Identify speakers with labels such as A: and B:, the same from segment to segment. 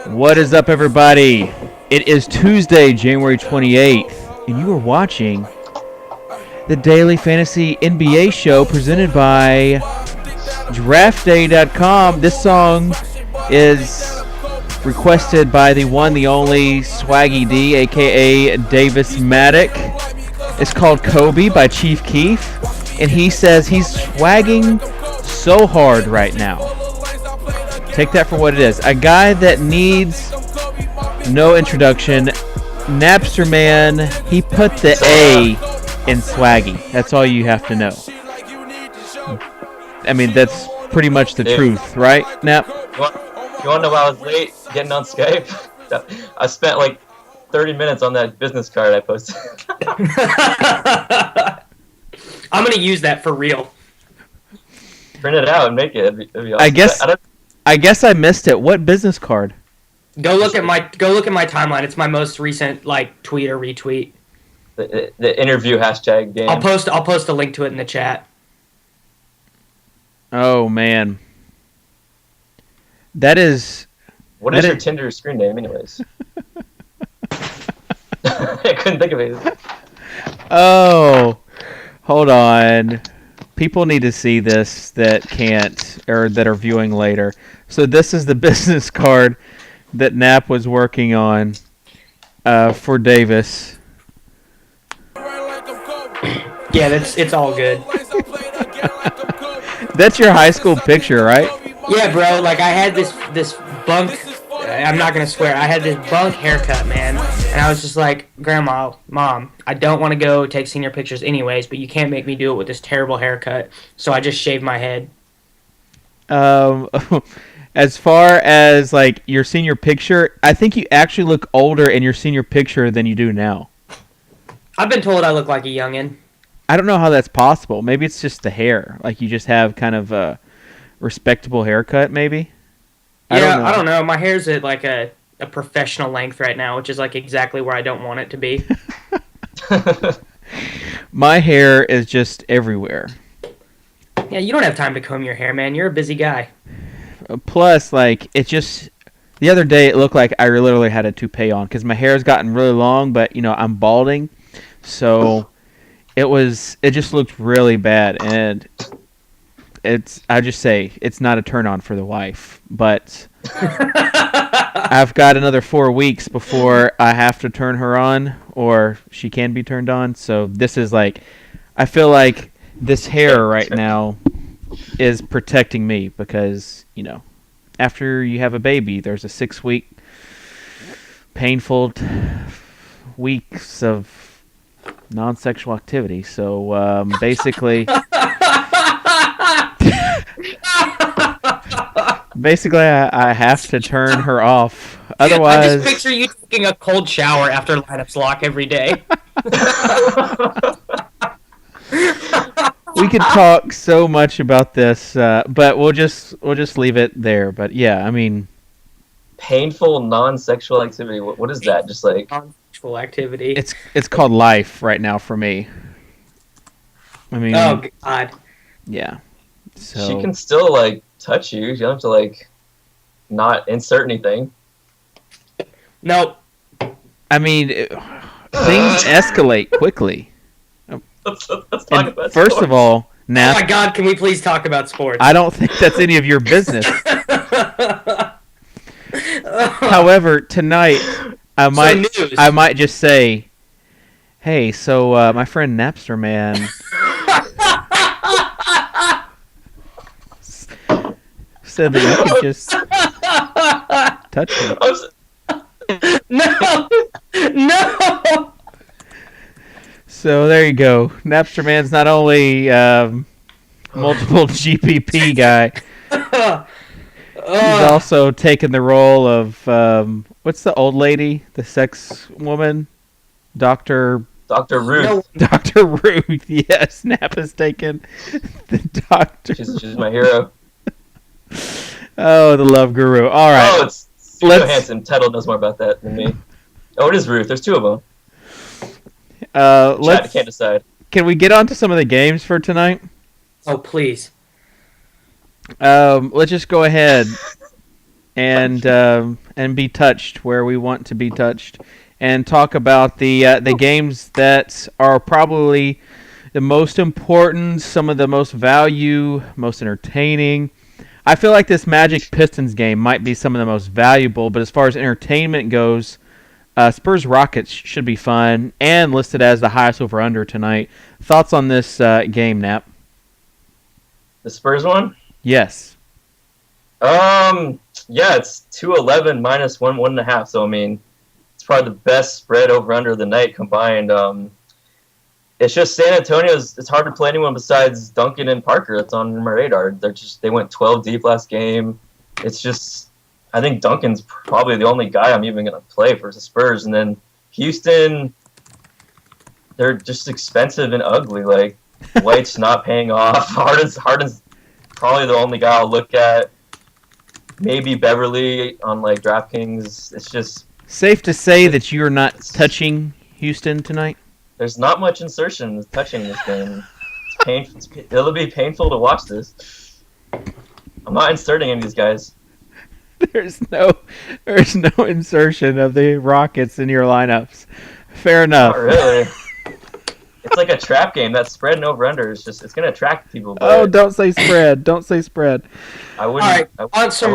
A: What is up, everybody? It is Tuesday, January 28th, and you are watching the Daily Fantasy NBA show presented by DraftDay.com. This song is requested by the one, the only Swaggy D, a.k.a. Davis Maddock. It's called Kobe by Chief Keef, and he says he's swagging so hard right now. Take that for what it is. A guy that needs no introduction. Napster Man, he put the A in swaggy. That's all you have to know. I mean, that's pretty much the truth, right, Nap?
B: You want to know why I was late getting on Skype? I spent like 30 minutes on that business card I posted.
C: I'm going to use that for real.
B: Print it out and make it. It'd be awesome.
A: I guess I missed it. What business card?
C: Go look at my timeline. It's my most recent tweet or retweet.
B: The interview hashtag game.
C: I'll post a link to it in the chat.
A: Oh man. That is.
B: What is your Tinder screen name, anyways? I couldn't think of it.
A: Oh, hold on. People need to see this that can't, or that are viewing later. So this is the business card that Nap was working on for Davis.
C: Yeah, it's all good.
A: That's your high school picture, right?
C: Yeah, bro. I had this bunk. I'm not gonna swear. I had this bunk haircut, man, and I was just like, Grandma, Mom, I don't want to go take senior pictures anyways, but you can't make me do it with this terrible haircut. So I just shaved my head.
A: As far as your senior picture, I think you actually look older in your senior picture than you do now.
C: I've been told I look like a youngin'.
A: I don't know how that's possible. Maybe it's just the hair. You just have kind of a respectable haircut, maybe?
C: Yeah, I don't know. My hair's at a professional length right now, which is exactly where I don't want it to be.
A: My hair is just everywhere.
C: Yeah, you don't have time to comb your hair, man. You're a busy guy.
A: Plus, it just... The other day, it looked like I literally had a toupee on, because my hair's gotten really long, but, I'm balding. So, it just looked really bad, and... I just say it's not a turn on for the wife, but I've got another 4 weeks before I have to turn her on, or she can be turned on. So this is I feel like this hair right now is protecting me because, after you have a baby, there's a 6-week painful weeks of non-sexual activity. So basically... Basically, I have to turn her off. Otherwise,
C: I just picture you taking a cold shower after lineups lock every day.
A: We could talk so much about this, but we'll just leave it there. But yeah, I mean,
B: painful non-sexual activity. What is that? Just
C: non-sexual activity.
A: It's called life right now for me. I mean,
C: oh God.
A: Yeah. So
B: she can still touch you. You don't have to not insert anything.
C: Nope.
A: I mean, things escalate quickly.
B: Let's talk about
A: first
B: sports.
A: of all, Nap,
C: oh my God, can we please talk about sports?
A: I don't think that's any of your business. However, tonight I might just say, hey, so my friend Napster Man said that you could just touch me.
C: No.
A: So there you go. Napster Man's not only multiple GPP guy, he's also taken the role of what's the old lady, the sex woman, Dr.
B: Ruth.
C: No.
A: Dr. Ruth. Yes, Nap has taken the doctor.
B: She's my hero.
A: Oh, the love guru. All right.
B: Oh, it's so handsome. Tuttle knows more about that than me. Oh, it is Ruth. There's two of them.
A: Let's.
B: Can't decide.
A: Can we get on to some of the games for tonight?
C: Oh, please.
A: Let's just go ahead and be touched where we want to be touched, and talk about the games that are probably the most important, some of the most value, most entertaining. I feel like this Magic Pistons game might be some of the most valuable, but as far as entertainment goes, Spurs Rockets should be fun and listed as the highest over under tonight. Thoughts on this game, Nap?
B: The Spurs one?
A: Yes.
B: Yeah, it's 211 minus 1.5. So I mean, it's probably the best spread over under of the night combined. It's just San Antonio's. It's hard to play anyone besides Duncan and Parker. That's on my radar. They went 12 deep last game. It's just, I think Duncan's probably the only guy I'm even gonna play for the Spurs. And then Houston, they're just expensive and ugly. Like White's not paying off. Harden's probably the only guy I'll look at. Maybe Beverly on like DraftKings. It's just
A: safe to say that you're not touching Houston tonight.
B: There's not much insertion touching this game. It'll be painful to watch this. I'm not inserting any of these guys.
A: There's no insertion of the Rockets in your lineups. Fair enough.
B: Not really. It's like a trap game. That spread and over under is just, it's gonna attract people.
A: Oh, don't say spread. Don't say spread.
B: I wouldn't.
C: All right, on some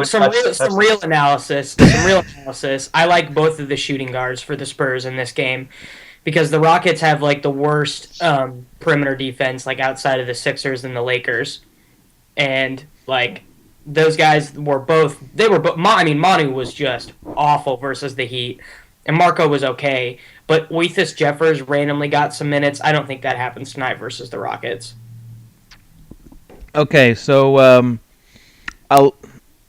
C: real analysis. I like both of the shooting guards for the Spurs in this game, because the Rockets have like the worst perimeter defense, like outside of the Sixers and the Lakers, and like those guys were both. I mean, Manu was just awful versus the Heat, and Marco was okay, but Weithus Jeffers randomly got some minutes. I don't think that happens tonight versus the Rockets.
A: Okay, so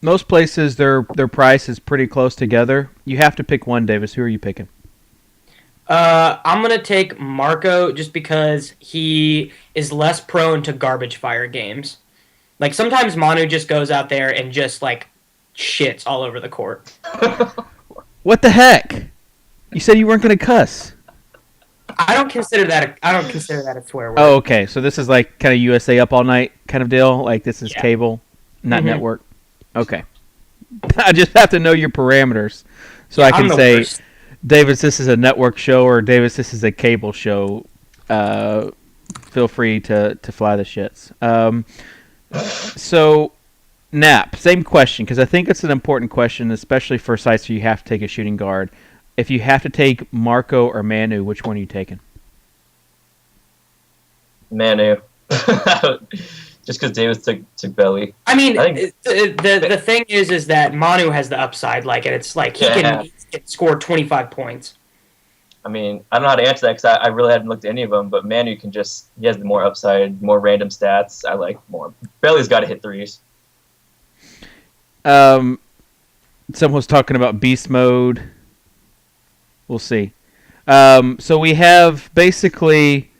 A: most places their price is pretty close together. You have to pick one, Davis. Who are you picking?
C: I'm going to take Marco just because he is less prone to garbage fire games. Like, sometimes Manu just goes out there and just, like, shits all over the court.
A: What the heck? You said you weren't going to cuss.
C: I don't consider that a swear word.
A: Oh, okay. So this is like kind of USA Up All Night kind of deal? Like this is cable, not network? Okay. I just have to know your parameters so I can say... Worst. Davis, this is a network show, or Davis, this is a cable show. Feel free to fly the shits. So, Nap, same question, because I think it's an important question, especially for sites where you have to take a shooting guard. If you have to take Marco or Manu, which one are you taking?
B: Manu. Just because Davis took Belly.
C: I mean, the thing is that Manu has the upside, like, and it's like he can score 25 points.
B: I mean, I don't know how to answer that because I really haven't looked at any of them, but Manu he has the more upside, more random stats. I like more. Belly's got to hit threes.
A: Someone was talking about beast mode. We'll see. So we have basically...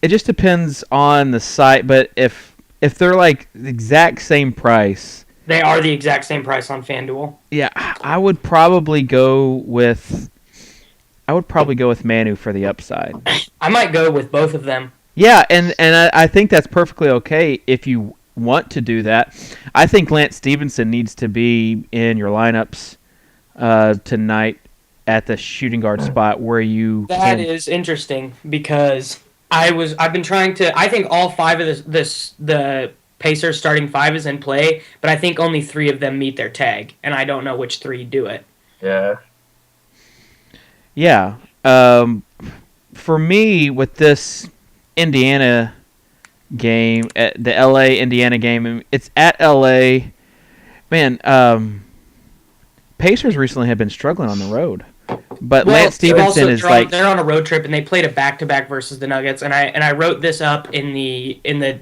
A: It just depends on the site, but if they're like the exact same price,
C: they are the exact same price on FanDuel.
A: Yeah, I would probably go with Manu for the upside.
C: I might go with both of them.
A: Yeah, and I think that's perfectly okay if you want to do that. I think Lance Stevenson needs to be in your lineups tonight at the shooting guard spot where you.
C: That is interesting because. I've been trying to. I think all five of the Pacers starting five is in play, but I think only three of them meet their tag, and I don't know which three do it.
B: Yeah.
A: Yeah. For me, with this Indiana game, the LA Indiana game, it's at LA. Man, Pacers recently have been struggling on the road. But Lance Stevenson is like
C: they're on a road trip and they played a back-to-back versus the Nuggets, and I wrote this up in the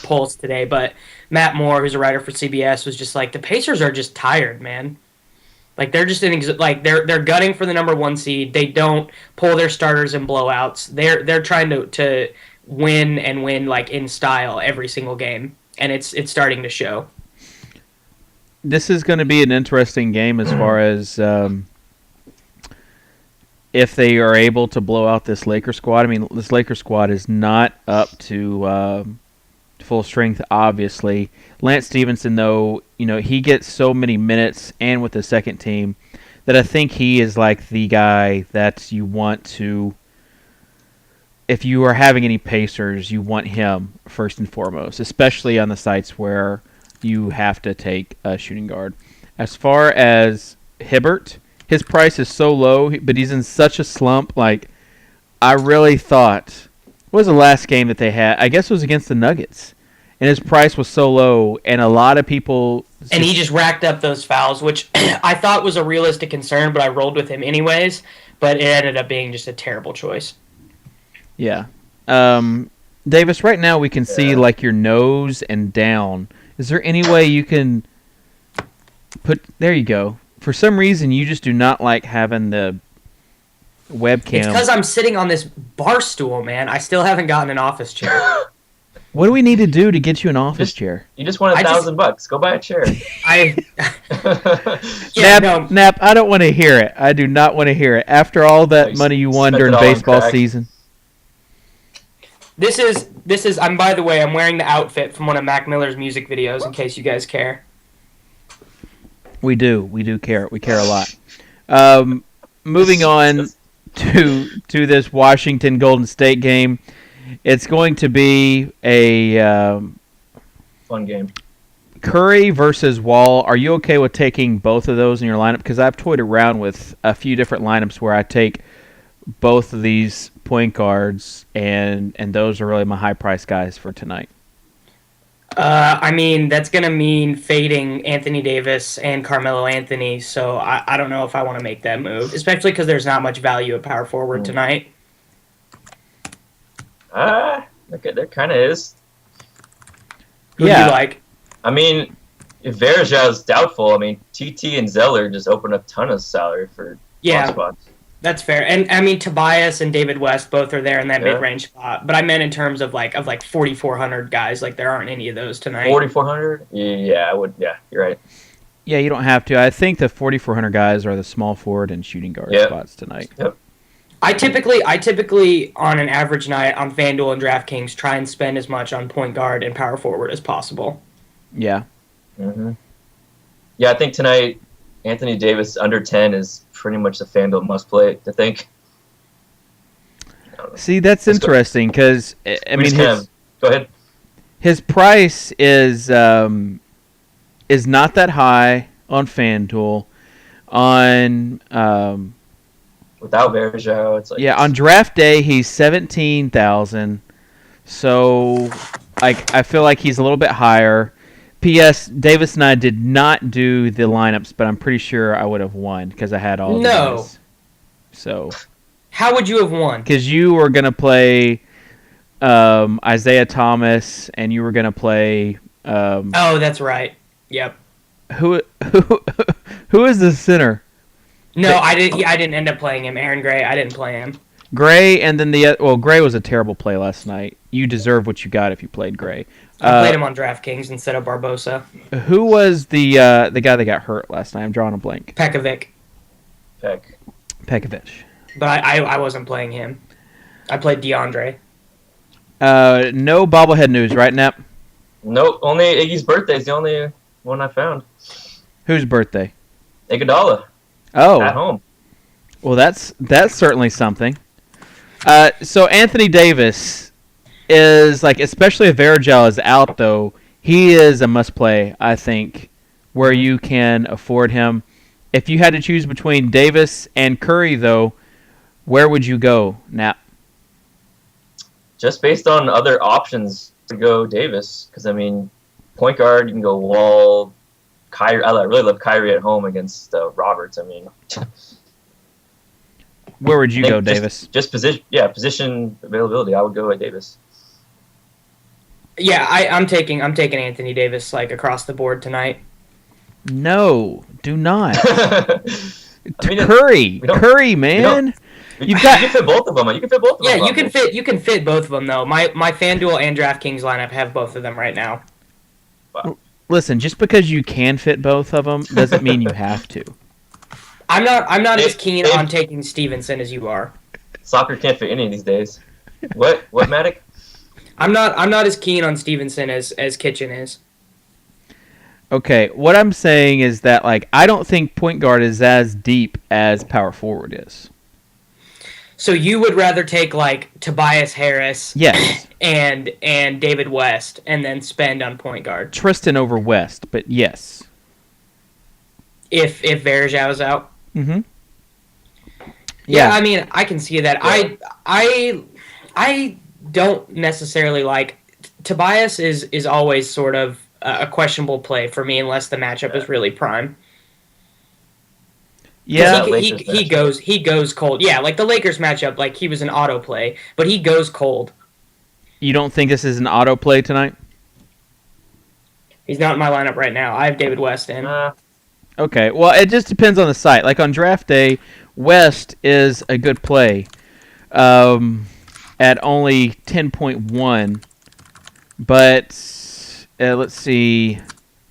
C: polls today. But Matt Moore, who's a writer for CBS, was just like the Pacers are just tired, man. Like they're just they're gutting for the number one seed. They don't pull their starters in blowouts. They're trying to win and win like in style every single game, and it's starting to show.
A: This is going to be an interesting game as far as. If they are able to blow out this Lakers squad. I mean, this Lakers squad is not up to full strength, obviously. Lance Stevenson, though, he gets so many minutes and with the second team that I think he is like the guy that you want to. If you are having any pacers, you want him first and foremost, especially on the sites where you have to take a shooting guard. As far as Hibbert, his price is so low, but he's in such a slump. Like, I really thought, what was the last game that they had? I guess it was against the Nuggets. And his price was so low, and a lot of people...
C: And he just racked up those fouls, which I thought was a realistic concern, but I rolled with him anyways. But it ended up being just a terrible choice.
A: Yeah. Davis, right now we can see, like, your nose and down. Is there any way you can put... There you go. For some reason, you just do not like having the webcam.
C: It's because I'm sitting on this bar stool, man. I still haven't gotten an office chair.
A: What do we need to do to get you an office chair?
B: You just want $1,000. Go buy a chair.
A: Nap, I don't want to hear it. I do not want to hear it. After all that money you won during baseball season.
C: This is. By the way, I'm wearing the outfit from one of Mac Miller's music videos. In case you guys care.
A: We do care. We care a lot. Moving on to this Washington Golden State game. It's going to be a
B: fun game.
A: Curry versus Wall. Are you okay with taking both of those in your lineup? Because I've toyed around with a few different lineups where I take both of these point guards, and those are really my high price guys for tonight.
C: I mean, that's going to mean fading Anthony Davis and Carmelo Anthony, so I don't know if I want to make that move, especially because there's not much value at power forward tonight.
B: Okay, there kind of is.
C: Who do you like?
B: I mean, if Verjao is doubtful, I mean, TT and Zeller just open up a ton of salary for spots.
C: That's fair. And I mean, Tobias and David West both are there in that mid-range spot. But I meant in terms of like 4,400 guys. Like there aren't any of those tonight.
B: 4,400? Yeah, I would. Yeah, you're right.
A: Yeah, you don't have to. I think the 4,400 guys are the small forward and shooting guard spots tonight.
B: Yep.
C: I typically on an average night on FanDuel and DraftKings try and spend as much on point guard and power forward as possible.
A: Yeah.
B: Mm-hmm. Yeah, I think tonight Anthony Davis under 10 is pretty much the FanDuel must play, I think.
A: See, that's interesting because I mean,
B: go ahead.
A: His price is not that high on FanDuel. On
B: without Verjao, it's like
A: on DraftDay he's 17,000. So, I feel like he's a little bit higher. P.S. Davis and I did not do the lineups, but I'm pretty sure I would have won because I had all the guys. So,
C: how would you have won?
A: Because you were gonna play Isaiah Thomas, and you were gonna play.
C: Oh, that's right. Yep.
A: Who is the center?
C: No, I didn't end up playing him. Aaron Gray. I didn't play him.
A: Gray, and then Gray was a terrible play last night. You deserve what you got if you played Gray.
C: I played him on DraftKings instead of Barbosa.
A: Who was the guy that got hurt last night? I'm drawing a blank.
C: Pekovic.
A: Pekovic.
C: But I wasn't playing him. I played DeAndre.
A: No bobblehead news, right, Nap?
B: Nope. Only Iggy's birthday is the only one I found.
A: Whose birthday?
B: Iguodala.
A: Oh.
B: At home.
A: Well, that's certainly something. So Anthony Davis is especially if Verjao is out though, he is a must play, I think, where you can afford him. If you had to choose between Davis and Curry though, where would you go, Nap?
B: Just based on other options to go Davis, because I mean, point guard you can go Wall, Kyrie. I really love Kyrie at home against Roberts. I mean,
A: where would you go, Davis?
B: Just position availability. I would go at Davis.
C: Yeah, I'm taking Anthony Davis across the board tonight.
A: No, do not.
B: Curry,
A: man.
B: You can fit both of them. You can fit both of them.
C: Yeah, you can fit both of them though. My FanDuel and DraftKings lineup have both of them right now.
B: Wow.
A: Listen, just because you can fit both of them doesn't mean you have to.
C: I'm not as keen on taking Stevenson as you are.
B: Soccer can't fit any of these days. What, Matic?
C: I'm not as keen on Stevenson as Kitchen is.
A: Okay, what I'm saying is that like I don't think point guard is as deep as power forward is.
C: So you would rather take like Tobias Harris,
A: Yes,
C: and David West, and then spend on point guard
A: Tristan over West, but yes.
C: if Verjao out.
A: Mm-hmm.
C: Yeah, I mean, I can see that.
B: Yeah.
C: I don't necessarily like Tobias is always sort of a questionable play for me unless the matchup is really prime.
A: Yeah,
C: He goes cold. Yeah, like the Lakers matchup, like he was an auto play, but he goes cold.
A: you don't think this is an auto play tonight?
C: He's not in my lineup right now. I have David West in.
A: Okay, well, it just depends on the site. Like on draft day, West is a good play at only 10.1. But let's see,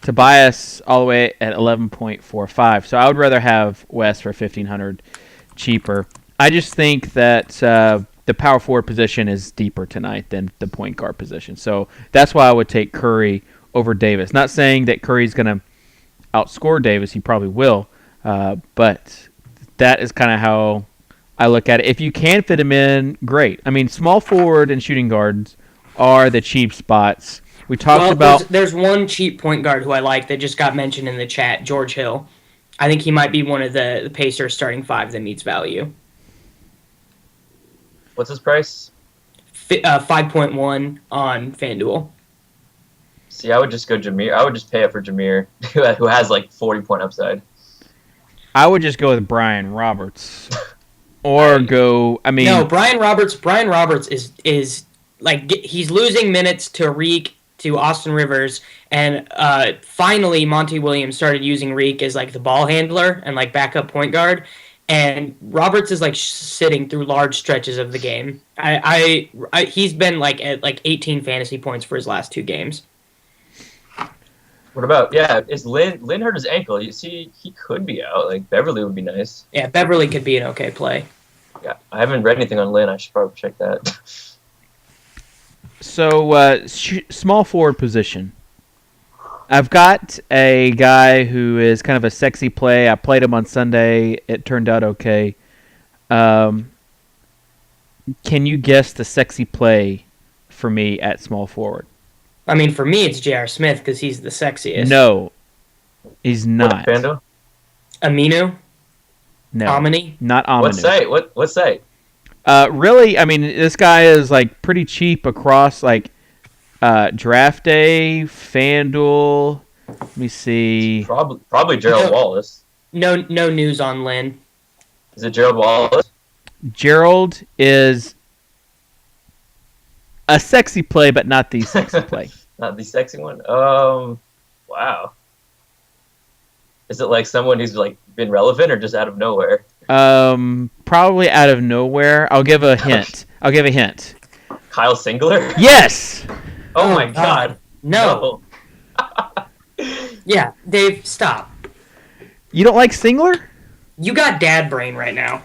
A: Tobias all the way at 11.45. So I would rather have West for 1,500 cheaper. I just think that the power forward position is deeper tonight than the point guard position. So that's why I would take Curry over Davis. Not saying that Curry's going to outscore Davis. He probably will. But that is kind of how I look at it. If you can fit him in, great. I mean, small forward and shooting guards are the cheap spots. We talked about...
C: There's one cheap point guard who I like that just got mentioned in the chat, George Hill. I think he might be one of the Pacers starting five that meets value.
B: What's his price?
C: 5.1 on FanDuel.
B: See, I would just go Jameer. I would just pay up for Jameer, who has like 40-point upside.
A: I would just go with Brian Roberts. Or go... I mean...
C: No, Brian Roberts is like, he's losing minutes to Reek, to Austin Rivers, and finally Monty Williams started using Reek as like the ball handler and like backup point guard, and Roberts is like sitting through large stretches of the game. He's been like at like 18 fantasy points for his last 2 games.
B: What about is Lynn hurt his ankle? You see, he could be out. Like Beverly would be nice.
C: Yeah, Beverly could be an okay play.
B: Yeah, I haven't read anything on Lynn. I should probably check that.
A: So, small forward position. I've got a guy who is kind of a sexy play. I played him on Sunday. It turned out okay. Can you guess the sexy play for me at small forward?
C: I mean, for me, it's J.R. Smith because he's the sexiest.
A: No, he's not.
B: Fando?
C: Aminu?
A: No,
C: Amini?
A: not Aminu.
B: What site? What site?
A: Really, I mean, this guy is like pretty cheap across like DraftDay, FanDuel. Let me see.
B: Probably Gerald Wallace.
C: No news on Lynn.
B: Is it Gerald Wallace?
A: Gerald is a sexy play, but not the sexy play.
B: Not the sexy one. Wow. Is it like someone who's like been relevant or just out of nowhere?
A: Probably out of nowhere. I'll give a hint.
B: Kyle Singler?
A: Yes.
B: Oh my God.
C: No. Yeah, Dave, stop.
A: You don't like Singler?
C: You got dad brain right now.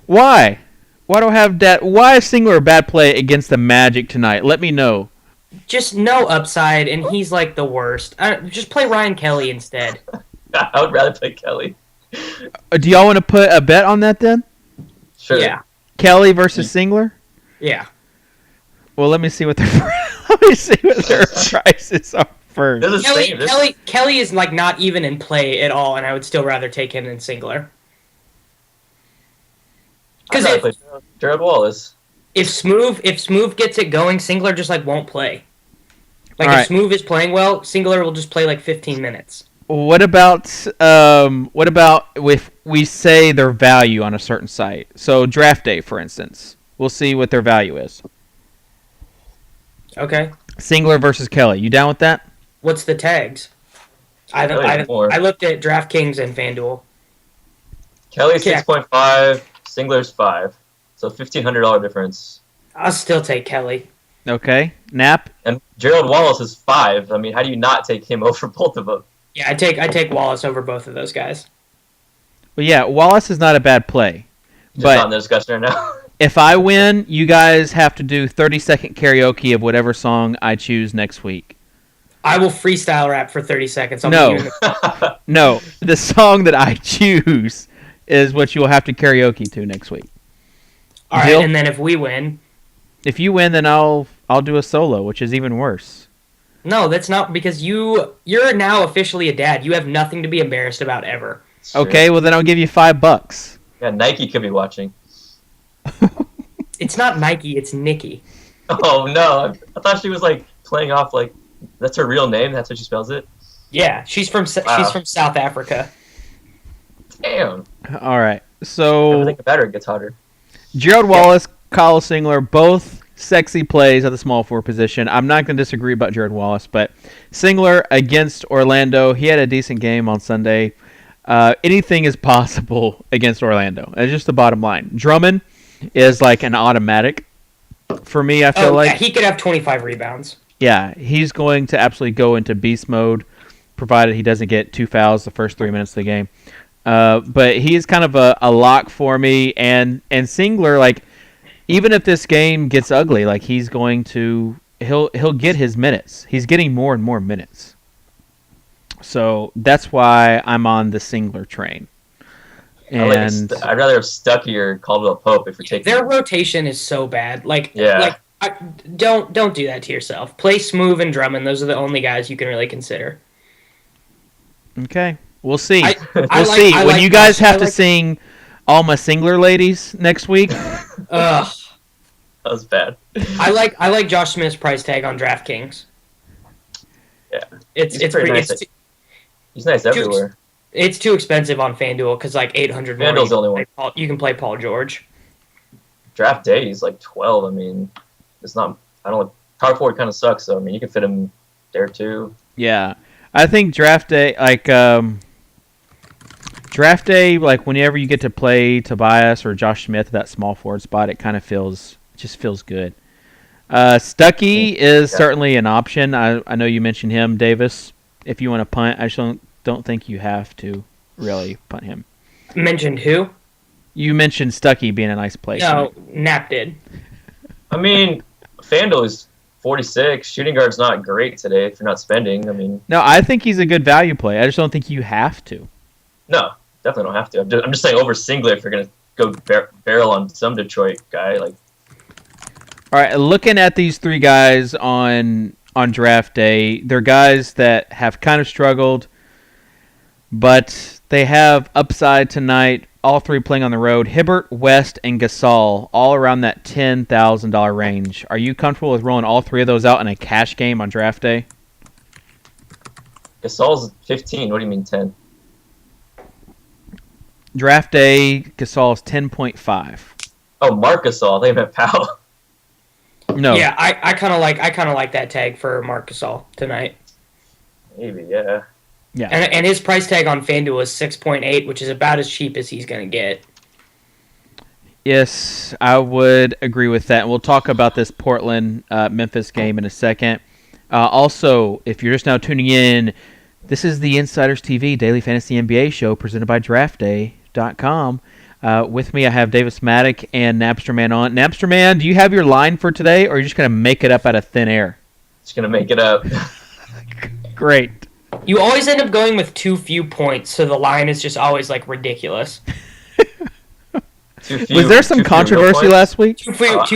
A: Why? Why do I have that? Why is Singler a bad play against the Magic tonight? Let me know.
C: Just no upside, and he's like the worst. Just play Ryan Kelly instead.
B: I would rather play Kelly.
A: Do y'all want to put a bet on that then?
B: Sure.
C: Yeah.
A: Kelly versus Singler?
C: Yeah.
A: Well, let me see what their prices are first.
C: Kelly is like not even in play at all, and I would still rather take him than Singler. Because
B: Gerald Wallace.
C: If Smooth gets it going, Singler just like won't play. Like
A: All
C: if
A: right.
C: Smooth is playing well, Singler will just play like 15 minutes.
A: What about if we say their value on a certain site? So DraftDay, for instance, we'll see what their value is.
C: Okay.
A: Singler versus Kelly. You down with that?
C: What's the tags? I looked at DraftKings and FanDuel.
B: Kelly 6.5, Singler's 5, so $1,500 difference.
C: I'll still take Kelly.
A: Okay. Nap.
B: And Gerald Wallace is 5. I mean, how do you not take him over both of them?
C: Yeah, I take Wallace over both of those guys.
A: Well, yeah, Wallace is not a bad play.
B: Just not in the discussion right now.
A: If I win, you guys have to do 30-second karaoke of whatever song I choose next week.
C: I will freestyle rap for 30 seconds.
A: No, the song that I choose is what you will have to karaoke to next week.
C: All right, and then if we win,
A: if you win, then I'll do a solo, which is even worse.
C: No, that's not because you're now officially a dad. You have nothing to be embarrassed about ever.
A: Okay, well then I'll give you $5.
B: Yeah, Nike could be watching.
C: It's not Nike, it's Nikki.
B: Oh no, I thought she was like playing off like that's her real name. That's how she spells it.
C: Yeah, she's from South Africa.
B: Damn.
A: All right, so
B: everything about her gets hotter.
A: Gerald Wallace, Kyle Singler, both sexy plays at the small forward position. I'm not going to disagree about Jared Wallace, but Singler against Orlando, he had a decent game on Sunday. Anything is possible against Orlando. That's just the bottom line. Drummond is like an automatic for me, I feel like.
C: Yeah, he could have 25 rebounds.
A: Yeah, he's going to absolutely go into beast mode, provided he doesn't get 2 fouls the first 3 minutes of the game. But he's kind of a lock for me. And Singler, like, even if this game gets ugly, like he's going to he'll get his minutes. He's getting more and more minutes. So that's why I'm on the Singler train. And
B: I'd rather have Stuckey or Caldwell Pope if you're taking
C: their rotation is so bad. Don't do that to yourself. Play Smoove and Drummond. Those are the only guys you can really consider.
A: Okay, we'll see.
C: We'll
A: see when you guys have to sing all my Singler ladies next week.
C: Ugh.
B: That was bad.
C: I like Josh Smith's price tag on DraftKings.
B: Yeah,
C: it's pretty nice.
B: He's nice everywhere.
C: It's too expensive on FanDuel because like 800.
B: FanDuel's the only one.
C: You can play Paul George.
B: DraftDay is like 12. I mean, it's not. I don't. Power forward kind of sucks. So I mean, you can fit him there too.
A: Yeah, I think DraftDay like whenever you get to play Tobias or Josh Smith at that small forward spot, it kind of feels good. Stuckey is certainly an option. I know you mentioned him, Davis. If you want to punt, I just don't think you have to really punt him.
C: Mentioned who?
A: You mentioned Stuckey being a nice play.
C: No, Knapp did.
B: I mean, FanDuel is 46. Shooting guard's not great today if you're not spending. I mean,
A: no, I think he's a good value play. I just don't think you have to.
B: No, definitely don't have to. I'm just saying over Singler if you're gonna go barrel on some Detroit guy like.
A: All right, looking at these three guys on draft day, they're guys that have kind of struggled, but they have upside tonight. All three playing on the road. Hibbert, West, and Gasol, all around that $10,000 range. Are you comfortable with rolling all three of those out in a cash game on draft day?
B: Gasol's 15. What do you mean 10?
A: Draft day, Gasol's 10.5.
B: Oh, Marc Gasol. They meant Powell.
A: No.
C: Yeah, I kind of like that tag for Marc Gasol tonight.
B: Maybe, yeah.
A: Yeah.
C: And his price tag on FanDuel is 6.8, which is about as cheap as he's going to get.
A: Yes, I would agree with that. And we'll talk about this Portland-Memphis game in a second. Also, if you're just now tuning in, this is the InsidersTV Daily Fantasy NBA show presented by DraftDay.com. With me, I have Davis Maddock and Napsterman on. Napsterman, do you have your line for today, or are you just going to make it up out of thin air?
B: Just going to make it up.
A: Great.
C: You always end up going with too few points, so the line is just always like ridiculous.
A: Was there some controversy last week?
C: Too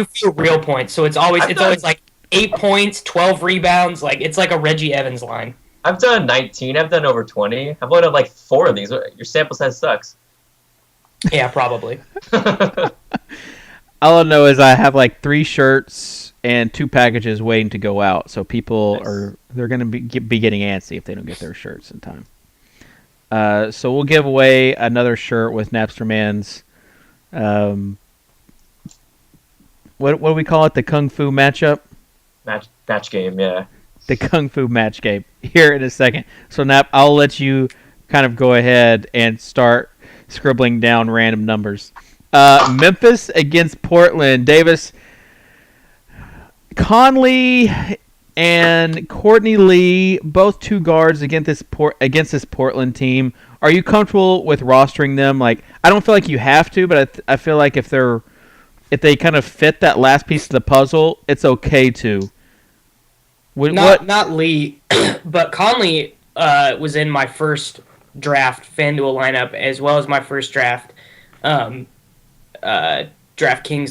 C: few real points, so it's always like 8 points, 12 rebounds. Like it's like a Reggie Evans line.
B: I've done 19. I've done over 20. I've only done like 4 of these. Your sample size sucks.
C: Yeah, probably.
A: All I know is I have like 3 shirts and 2 packages waiting to go out, so people they're going to be getting antsy if they don't get their shirts in time. So we'll give away another shirt with Napsterman's. What do we call it? The Kung Fu matchup.
B: Match game, yeah.
A: The Kung Fu match game here in a second. So Nap, I'll let you kind of go ahead and start scribbling down random numbers. Memphis against Portland. Davis, Conley and Courtney Lee, both 2 guards against this Portland team. Are you comfortable with rostering them? Like, I don't feel like you have to, but I feel like if they're if they kind of fit that last piece of the puzzle, it's okay to.
C: Not Lee, but Conley was in my first draft FanDuel lineup as well as my first draft DraftKings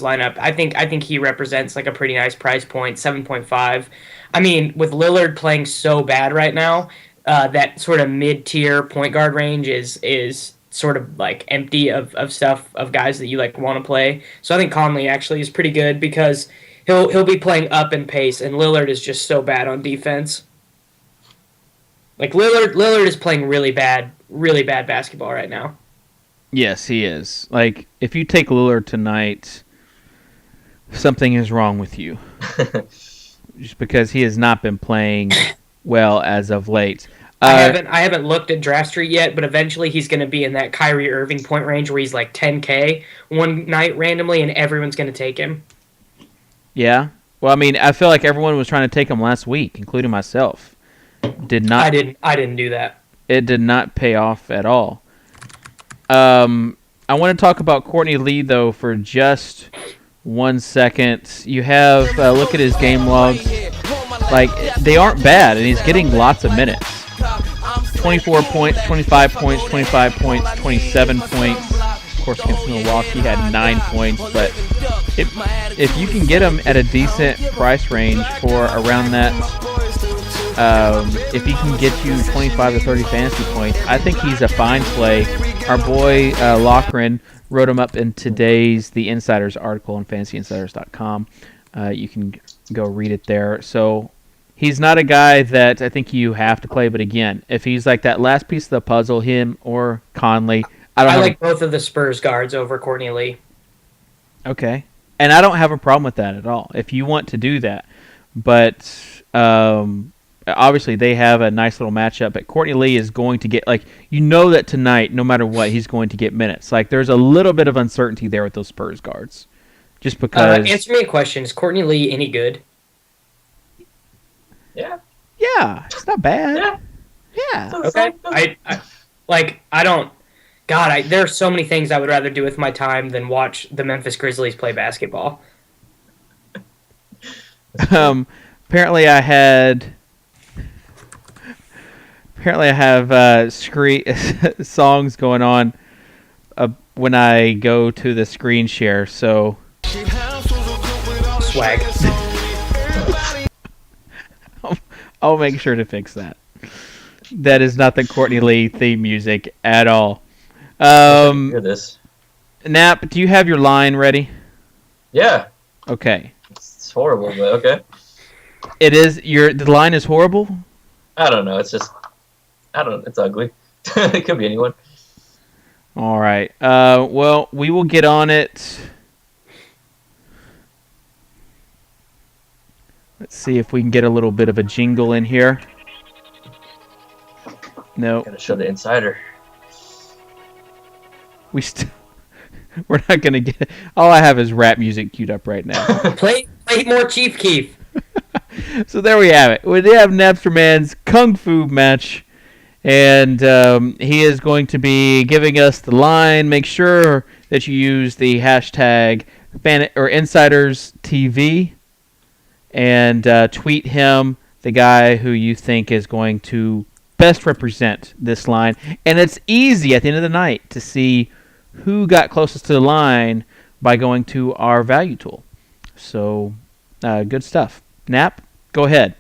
C: lineup. I think he represents like a pretty nice price point, 7.5. I mean, with Lillard playing so bad right now, that sort of mid-tier point guard range is sort of like empty of stuff of guys that you like want to play. So I think Conley actually is pretty good because he'll be playing up in pace, and Lillard is just so bad on defense. Like Lillard is playing really bad basketball right now.
A: Yes, he is. Like, if you take Lillard tonight, something is wrong with you. Just because he has not been playing well as of late.
C: I haven't looked at Draft Street yet, but eventually he's going to be in that Kyrie Irving point range where he's like 10K one night randomly, and everyone's going to take him.
A: Yeah. Well, I mean, I feel like everyone was trying to take him last week, including myself. I
C: didn't do that.
A: It did not pay off at all. I want to talk about Courtney Lee, though, for just 1 second. You have look at his game logs. Like, they aren't bad, and he's getting lots of minutes. 24 points, 25 points, 25 points, 27 points. Of course, against Milwaukee, he had 9 points. But if you can get him at a decent price range for around that, if he can get you 25 to 30 fantasy points, I think he's a fine play. Our boy Lochran wrote him up in today's The Insiders article on fantasyinsiders.com. You can go read it there. So he's not a guy that I think you have to play, but again, if he's like that last piece of the puzzle, him or Conley, I
C: like both of the Spurs guards over Courtney Lee.
A: Okay. And I don't have a problem with that at all, if you want to do that. But obviously they have a nice little matchup, but Courtney Lee is going to get, like, you know that tonight, no matter what, he's going to get minutes. Like, there's a little bit of uncertainty there with those Spurs guards. Just because...
C: answer me a question. Is Courtney Lee any good?
B: Yeah.
A: Yeah, it's not bad. Yeah.
C: Okay. I don't... God, there are so many things I would rather do with my time than watch the Memphis Grizzlies play basketball.
A: Apparently I have songs going on when I go to the screen share, so...
C: Swag.
A: I'll make sure to fix that. That is not the Courtney Lee theme music at all.
B: Hear this.
A: Nap, do you have your line ready?
B: Yeah.
A: Okay.
B: It's horrible, but okay.
A: It is the line is horrible?
B: I don't know. It's just it's ugly. It could be anyone.
A: All right. Well, we will get on it. Let's see if we can get a little bit of a jingle in here. No.
B: Gotta show the insider.
A: We're not gonna get it. All I have is rap music queued up right now.
C: Play more Chief Keef.
A: So there we have it. We have Napster Man's Kung Fu match. And he is going to be giving us the line. Make sure that you use the hashtag InsidersTV and tweet him the guy who you think is going to best represent this line. And it's easy at the end of the night to see who got closest to the line by going to our value tool. So, good stuff. Nap, go ahead.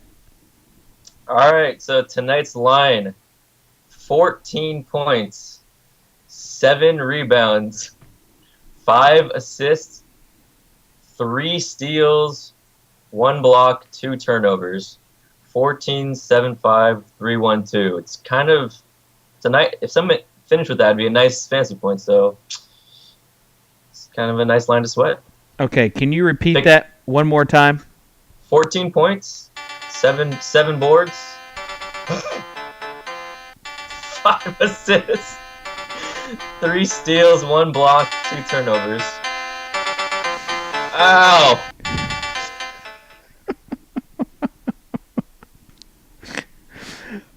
B: All right, so tonight's line, 14 points, 7 rebounds, 5 assists, 3 steals, 1 block, 2 turnovers, 14, 7, 5, 3, 1, 2. It's kind of, tonight, if someone finished with that, it'd be a nice fantasy point, so it's kind of a nice line to sweat.
A: Okay, can you repeat that one more time?
B: 14 points, 7 boards, 5 assists, 3 steals, 1 block, 2 turnovers. Ow!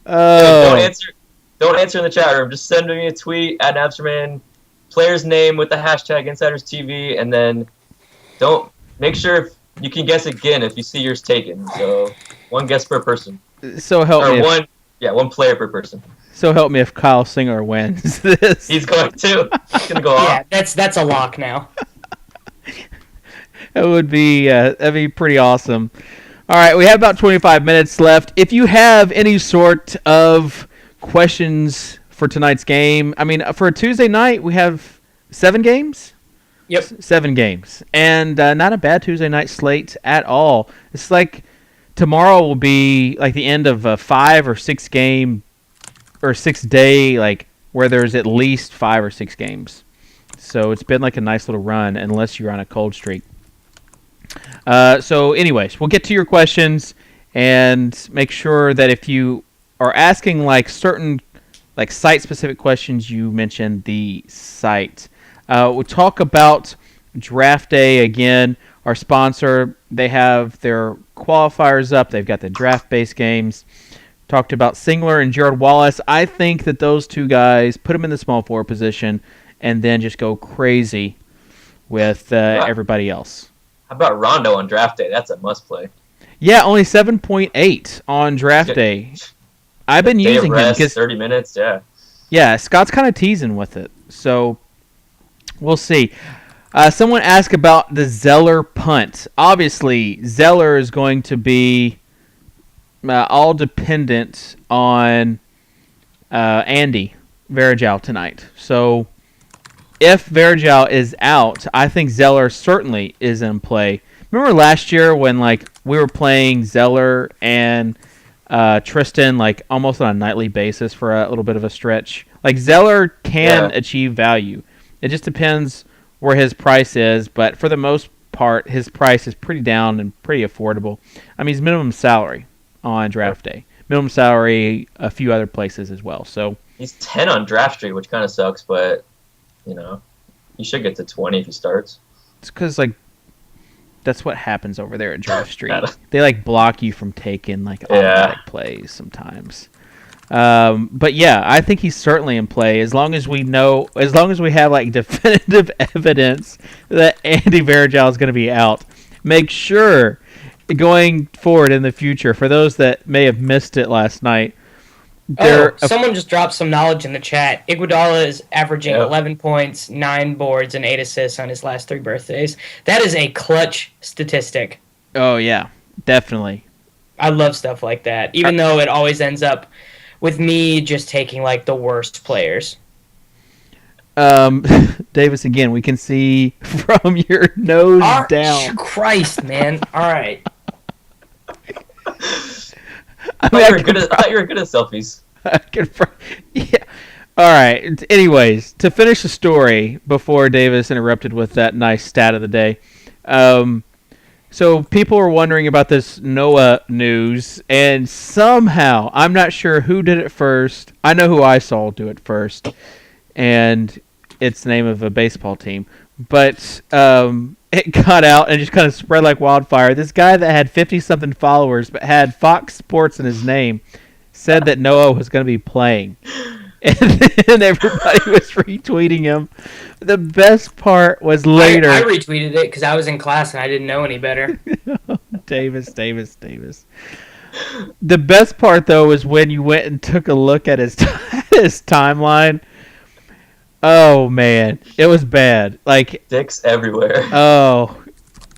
B: Don't answer in the chat room. Just send me a tweet at Napsterman, player's name with the hashtag InsidersTV, and then Don't make sure if you can guess again if you see yours taken. So 1 guess per person.
A: So help
B: Or
A: me.
B: one player per person.
A: So help me if Kyle Singer wins this.
B: He's going to. He's going to go off.
C: Yeah, that's a lock now.
A: It would be that'd be pretty awesome. All right, we have about 25 minutes left. If you have any sort of questions for tonight's game, I mean, for a Tuesday night, we have 7 games.
C: Yep.
A: 7 games, and not a bad Tuesday night slate at all. It's like tomorrow will be like the end of a 5 or 6 game or 6 day, like where there's at least 5 or 6 games. So it's been like a nice little run, unless you're on a cold streak. So anyways, we'll get to your questions and make sure that if you are asking like certain like site-specific questions, you mention the site. We'll talk about DraftDay again, our sponsor. They have their qualifiers up. They've got the draft-based games. Talked about Singler and Jared Wallace. I think that those two guys, put them in the small forward position and then just go crazy with everybody else.
B: How about Rondo on draft day? That's a must play.
A: Yeah, only 7.8 on DraftDay. I've been
B: Day
A: using
B: of
A: him
B: rest,
A: because
B: 30 minutes, yeah.
A: Yeah, Scott's kind of teasing with it, so we'll see. Someone asked about the Zeller punt. Obviously, Zeller is going to be all dependent on Andy Varejao tonight. So if Varejao is out, I think Zeller certainly is in play. Remember last year when like we were playing Zeller and Tristan like almost on a nightly basis for a little bit of a stretch? Like Zeller can achieve value. It just depends where his price is, but for the most part, his price is pretty down and pretty affordable. I mean, he's minimum salary on DraftDay. Minimum salary a few other places as well. So
B: he's 10 on draft street, which kind of sucks, but you know, he should get to 20 if he starts.
A: It's because like that's what happens over there at Draft Street. They like block you from taking like automatic plays sometimes. But yeah, I think he's certainly in play as long as we have like definitive evidence that Andy Varejao is going to be out. Make sure going forward in the future, for those that may have missed it last night.
C: Someone just dropped some knowledge in the chat. Iguodala is averaging 11 points, 9 boards, and 8 assists on his last 3 birthdays. That is a clutch statistic.
A: Oh, yeah, definitely.
C: I love stuff like that, even though it always ends up with me just taking like the worst players.
A: Davis, again, we can see from your nose down.
C: Christ, man. All right.
B: I thought you were good at selfies.
A: Yeah. All right. Anyways, to finish the story before Davis interrupted with that nice stat of the day. So people were wondering about this Noah news, and somehow, I'm not sure who did it first. I know who I saw do it first, and it's the name of a baseball team. But it got out and just kind of spread like wildfire. This guy that had 50-something followers but had Fox Sports in his name said that Noah was going to be playing. And then everybody was retweeting him. The best part was later.
C: I retweeted it because I was in class and I didn't know any better.
A: Davis. The best part, though, was when you went and took a look at his timeline. Oh, man. It was bad. Like
B: dicks everywhere.
A: Oh,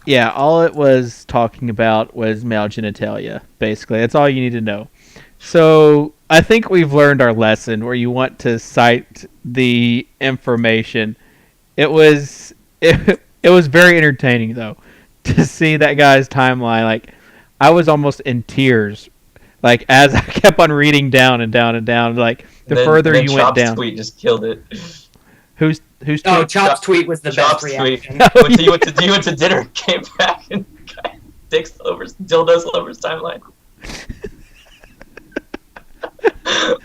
A: yeah. All it was talking about was male genitalia, basically. That's all you need to know. So I think we've learned our lesson where you want to cite the information. It was very entertaining, though, to see that guy's timeline. Like, I was almost in tears, like, as I kept on reading down and down and down. Like, further you went down.
B: Tweet just killed it.
A: Who's tweet?
C: Oh, Chop's tweet was the best reaction.
B: He went to dinner, came back, and dicks all over, dildos all over his timeline. That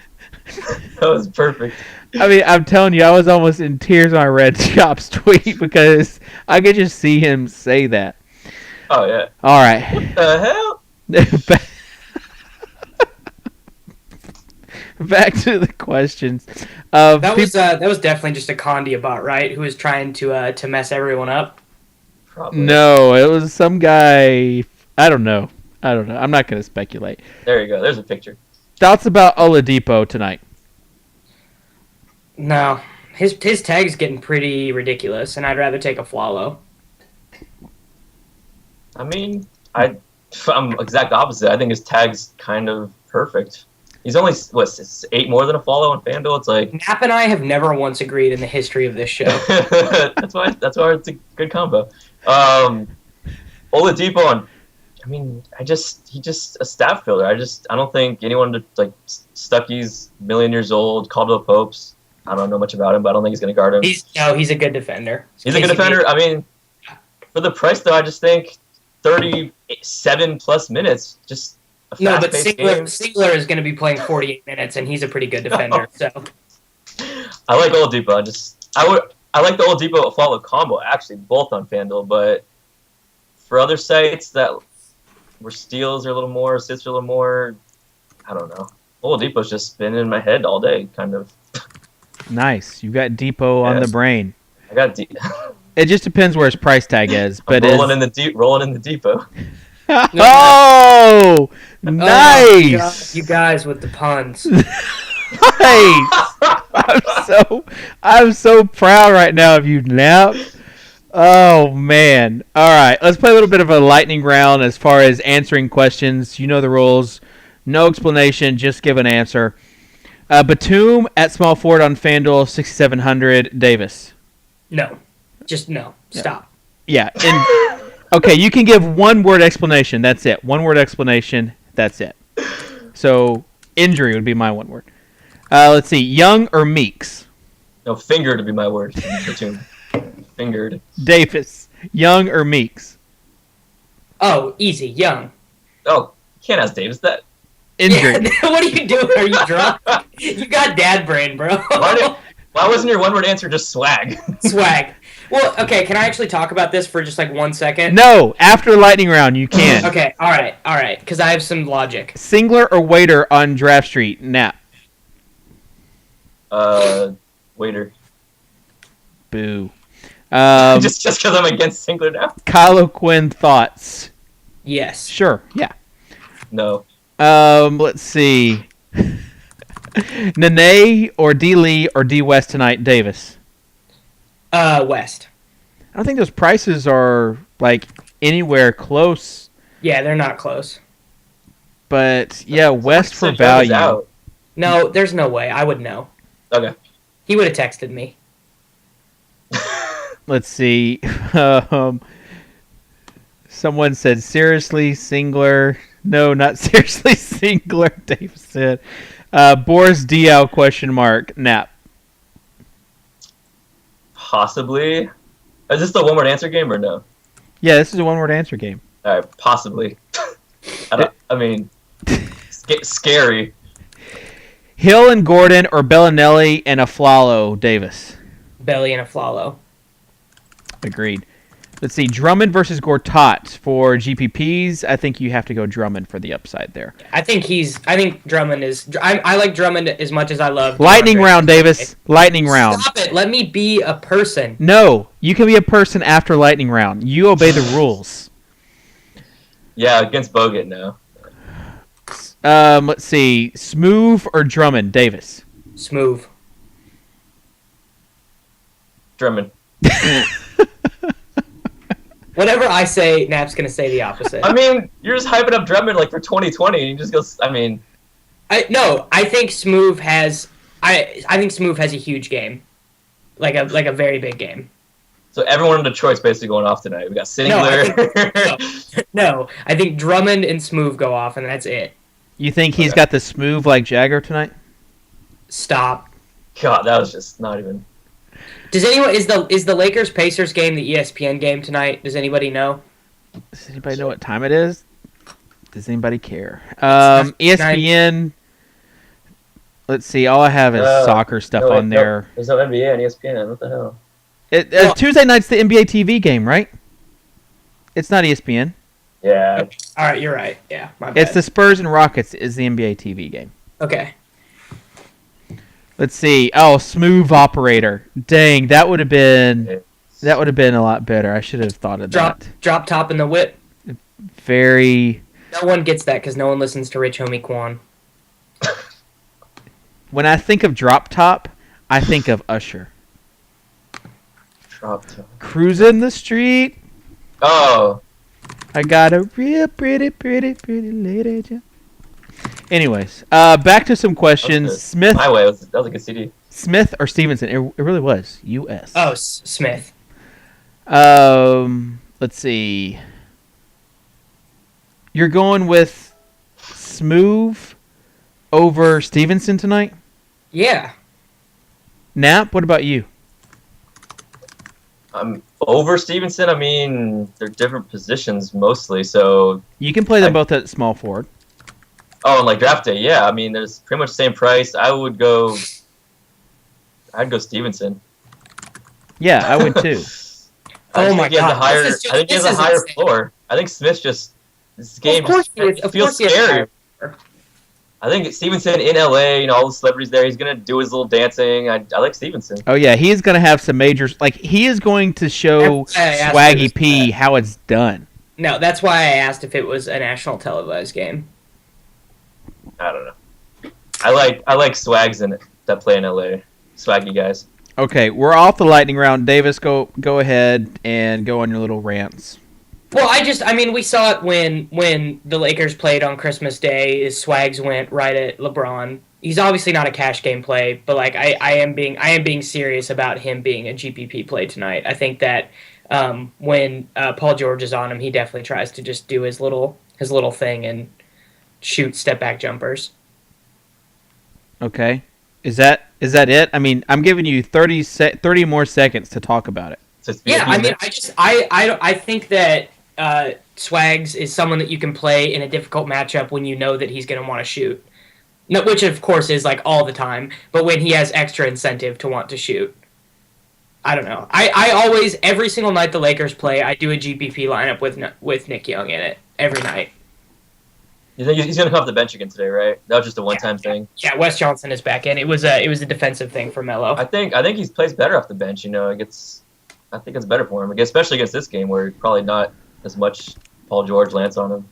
B: was perfect.
A: I mean, I'm telling you, I was almost in tears when I read Chop's tweet because I could just see him say that.
B: Oh, yeah.
A: All right.
B: What the hell?
A: Back to the questions.
C: That was definitely just a Condi bot, right? Who was trying to mess everyone up.
B: probably.
A: No, it was some guy. I don't know. I'm not going to speculate.
B: There you go. There's a picture.
A: Thoughts about Oladipo tonight?
C: No, his tag's getting pretty ridiculous, and I'd rather take a Flalo.
B: I mean, I'm exact opposite. I think his tag's kind of perfect. He's only, 8 more than a follow on FanDuel? It's like...
C: Nap and I have never once agreed in the history of this show.
B: that's why it's a good combo. Oladipo on... I mean, he's just a stat filler. I don't think anyone, like, Stuckey's a million years old, Caldwell Pope's, I don't know much about him, but I don't think he's going to guard him.
C: He's a good defender.
B: He's a good defender. I mean, for the price, though, I just think 37-plus minutes, just...
C: No, but Singler is going to be playing 48 minutes, and he's a pretty good defender. So
B: I like Oladipo. I like the Oladipo follow combo actually, both on FanDuel. But for other sites where steals are a little more, assists are a little more, I don't know. Oladipo's just been in my head all day, kind of.
A: Nice, you got Depot on the brain.
B: I got
A: It just depends where his price tag is, but
B: rolling in the Depot.
A: Oh, nice!
C: You guys with the puns.
A: Nice. I'm so proud right now of you, Nap. Oh man! All right, let's play a little bit of a lightning round as far as answering questions. You know the rules. No explanation, just give an answer. Batum at small forward on FanDuel, 6,700. Davis.
C: No, just no. Stop.
A: Yeah. Okay, you can give one-word explanation. That's it. One-word explanation. That's it. So, injury would be my one word. Let's see. Young or Meeks?
B: No, finger to be my word. Fingered.
A: Davis. Young or Meeks?
C: Oh, easy. Young.
B: Oh, can't ask Davis that.
A: Injury.
C: Yeah, what are you doing? Are you drunk? You got dad brain, bro.
B: Why wasn't your one-word answer just swag?
C: Swag. Well, okay, can I actually talk about this for just like 1 second?
A: No, after the lightning round, you can.
C: Okay, all right, because I have some logic.
A: Singler or Waiter on Draft Street? Nap.
B: Waiter.
A: Boo.
B: Just because I'm against Singler now?
A: Kyle O'Quinn thoughts?
C: Yes.
A: Sure, yeah.
B: No.
A: Let's see. Nene or D. Lee or D. West tonight? Davis.
C: West.
A: I don't think those prices are like anywhere close.
C: Yeah, they're not close.
A: But yeah, West for value.
C: No, there's no way. I would know.
B: Okay.
C: He would have texted me.
A: Let's see. Someone said seriously Singler. No, not seriously Singler. Dave said. Boris Diaw question mark. Nap.
B: Possibly. Is this the one-word answer game or no?
A: Yeah, this is a one-word answer game.
B: All right, possibly. Scary.
A: Hill and Gordon or Bellinelli and Aflalo, Davis.
C: Belly and a Flalo.
A: Agreed. Let's see, Drummond versus Gortat for GPPs. I think you have to go Drummond for the upside there.
C: I think Drummond is. I like Drummond as much as I love.
A: Lightning round, Davis. Lightning round.
C: Stop it. Let me be a person.
A: No, you can be a person after lightning round. You obey the rules.
B: Yeah, against Bogut now.
A: Let's see, Smoove or Drummond, Davis.
C: Smooth.
B: Drummond.
C: Whatever I say, Nap's gonna say the opposite.
B: I mean, you're just hyping up Drummond like for 2020, and you just go. I mean,
C: I think Smooth has. I think Smooth has a huge game, like a very big game.
B: So everyone in Detroit's basically going off tonight. We got Singler.
C: No, I think Drummond and Smooth go off, and that's it.
A: You think he's got the smooth like Jagger tonight?
C: Stop.
B: God, that was just not even.
C: Does anyone is the Lakers Pacers game the ESPN game tonight? Does anybody know?
A: Does anybody know what time it is? Does anybody care? ESPN. Let's see. All I have is soccer stuff on there.
B: No, there's no NBA on ESPN. What the hell?
A: Tuesday night's the NBA TV game, right? It's not ESPN.
B: Yeah.
C: All right, you're right. Yeah, my bad.
A: It's the Spurs and Rockets is the NBA TV game.
C: Okay.
A: Let's see. Oh, smooth operator. Dang, that would have been That would have been a lot better. I should have thought of that.
C: Drop top in the whip.
A: Very.
C: No one gets that because no one listens to Rich Homie Quan.
A: When I think of drop top, I think of Usher.
B: Drop top.
A: Cruising the street.
B: Oh.
A: I got a real pretty lady. Anyways, back to some questions. Smith.
B: My way. That was a good CD.
A: Smith or Stevenson? It really was. U.S.
C: Oh, Smith.
A: Let's see. You're going with Smoove over Stevenson tonight?
C: Yeah.
A: Nap, what about you?
B: Over Stevenson. I mean, they're different positions mostly, so
A: You can play them both at small forward.
B: Oh, and like DraftDay, yeah. I mean, there's pretty much the same price. I'd go Stevenson.
A: Yeah, I would too.
C: Oh my God!
B: I think he has a higher floor. I think Smith this game feels scary. I think Stevenson in LA, all the celebrities there, he's gonna do his little dancing. I like Stevenson.
A: Oh yeah, he's gonna have some major. He is going to show Swaggy P how it's done.
C: No, that's why I asked if it was a national televised game.
B: I don't know. I like swags in it that play in LA. Swaggy guys.
A: Okay, we're off the lightning round. Davis, go ahead and go on your little rants.
C: Well, we saw it when the Lakers played on Christmas Day. His swags went right at LeBron. He's obviously not a cash game play, but I am being serious about him being a GPP play tonight. I think that when Paul George is on him, he definitely tries to just do his little thing and shoot step back jumpers.
A: Okay. Is that it? I mean, I'm giving you 30 more seconds to talk about it.
C: Yeah, I mean, I think that Swags is someone that you can play in a difficult matchup when you know that he's going to want to shoot. No, which of course is all the time, but when he has extra incentive to want to shoot. I don't know. I always, every single night the Lakers play, I do a GPP lineup with Nick Young in it every night.
B: You think he's going to come off the bench again today, right? That was just a one-time thing.
C: Yeah, Wes Johnson is back in. It was a defensive thing for Melo.
B: I think he plays better off the bench. I think it's better for him, especially against this game where probably not as much Paul George lands on him.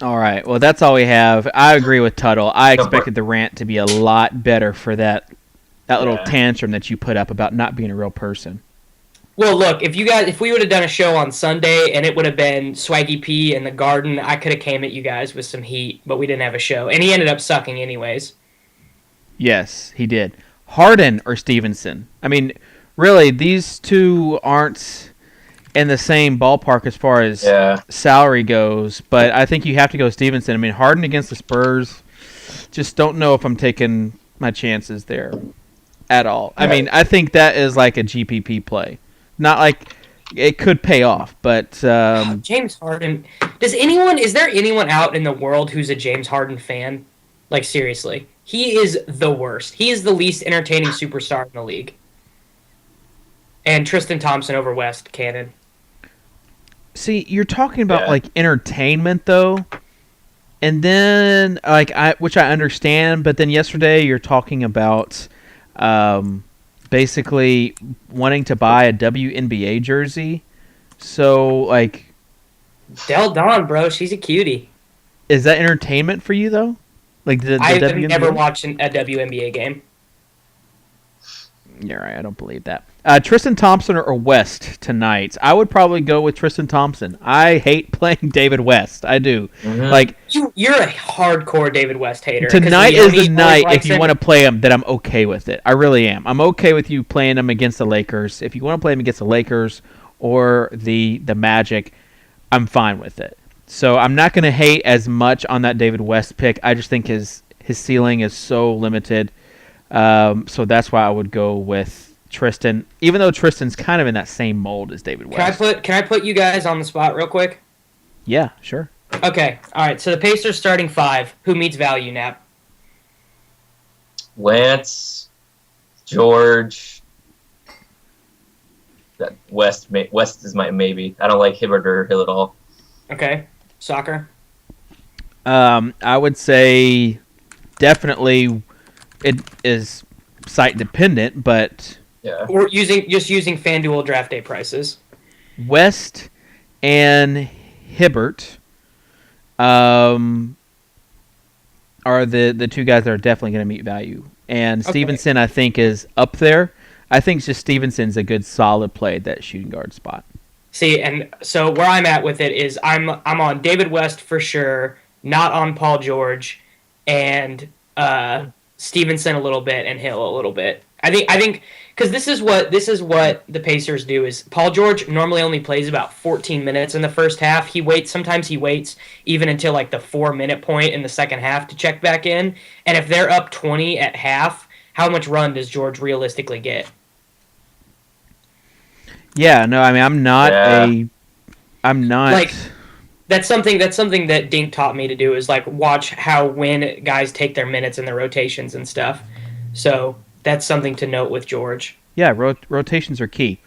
A: All right. Well, that's all we have. I agree with Tuttle. I expected the rant to be a lot better for that little tantrum that you put up about not being a real person.
C: Well, look, if we would have done a show on Sunday and it would have been Swaggy P in the Garden, I could have came at you guys with some heat, but we didn't have a show. And he ended up sucking anyways.
A: Yes, he did. Harden or Stevenson? I mean, really, these two aren't in the same ballpark as far as salary goes, but I think you have to go Stevenson. I mean, Harden against the Spurs, just don't know if I'm taking my chances there at all. I mean, I think that is like a GPP play. Not like it could pay off, but
C: James Harden. Is there anyone out in the world who's a James Harden fan? Like, seriously. He is the worst. He is the least entertaining superstar in the league. And Tristan Thompson over West Cannon.
A: See, you're talking about entertainment though. And then which I understand, but then yesterday you're talking about basically wanting to buy a WNBA jersey. So,
C: Del Don, bro. She's a cutie.
A: Is that entertainment for you, though?
C: I've never watched a WNBA game.
A: You're right. I don't believe that. Tristan Thompson or West tonight? I would probably go with Tristan Thompson. I hate playing David West. I do.
C: Mm-hmm. You're a hardcore David West hater.
A: Tonight is the night if you want to play him that I'm okay with it. I really am. I'm okay with you playing him against the Lakers. If you want to play him against the Lakers or the Magic, I'm fine with it. So I'm not going to hate as much on that David West pick. I just think his ceiling is so limited. So that's why I would go with Tristan, even though Tristan's kind of in that same mold as David West.
C: Can I put you guys on the spot real quick?
A: Yeah, sure.
C: Okay, all right. So the Pacers starting 5. Who meets value, Nap?
B: Lance, George, West is my maybe. I don't like Hibbert or Hill at all.
C: Okay, soccer.
A: I would say definitely it is site dependent, but
B: Yeah.
C: Or using FanDuel draft day prices.
A: West and Hibbert are the two guys that are definitely going to meet value. And
C: Okay.
A: Stevenson, I think, is up there. I think just Stevenson's a good, solid play at that shooting guard spot.
C: See, and so where I'm at with it is I'm on David West for sure, not on Paul George, and Stevenson a little bit and Hill a little bit. I think because this is what the Pacers do is Paul George normally only plays about 14 minutes in the first half. Sometimes he waits even until like the 4-minute point in the second half to check back in. And if they're up 20 at half, how much run does George realistically get?
A: Yeah, no, I mean, I'm not
C: like that's something that Dink taught me to do is like watch when guys take their minutes and their rotations and stuff. So that's something to note with George.
A: Yeah, rotations are key.